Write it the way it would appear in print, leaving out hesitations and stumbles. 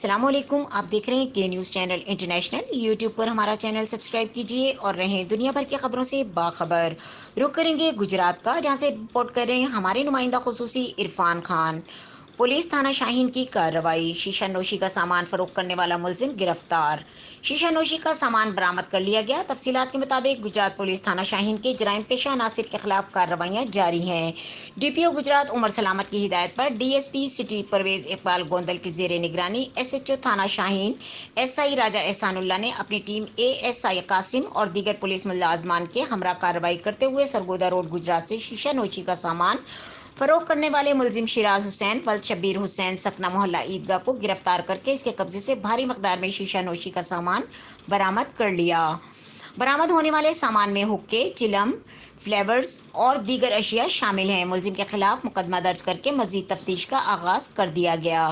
अस्सलाम वालेकुम। आप देख रहे हैं के न्यूज़ चैनल इंटरनेशनल। यूट्यूब पर हमारा चैनल सब्सक्राइब कीजिए और रहें दुनिया भर की खबरों से बाखबर। रुक करेंगे गुजरात का, जहां से रिपोर्ट कर रहे हैं हमारे नुमाइंदा खुसूसी इरफान खान। पुलिस थाना शाहीन की कार्रवाई। शीशा नोशी का सामान फरोख्त करने वाला मुलजिम गिरफ्तार। शीशा नोशी का सामान बरामद कर लिया गया। तफसीलात के मुताबिक गुजरात पुलिस थाना शाहीन के जराइम पेशा अनासिर के खिलाफ कार्रवाइयां जारी हैं। डीपीओ गुजरात उमर सलामत की हिदायत पर डीएसपी सिटी परवेज इकबाल गोंदल की जेर निगरानी एसएचओ थाना शाहीन एसआई राजा एहसानुल्लाह ने अपनी टीम एएसआई कासिम और दीगर पुलिस मुलाजमान के हमरा कार्रवाई करते हुए सरगोदा रोड गुजरात से शीशा नोशी का सामान फरोख्त करने वाले मुलजिम शिराज हुसैन वल्द शब्बीर हुसैन सकना मोहल्ला ईदगाह को गिरफ्तार करके इसके कब्जे से भारी मकदार में शीशा नोशी का सामान बरामद कर लिया। बरामद होने वाले सामान में हुक्के, चिलम, फ्लेवर्स और दीगर अशिया शामिल हैं। मुलजिम के खिलाफ मुकदमा दर्ज करके मजीद तफ्तीश का आगाज कर दिया गया।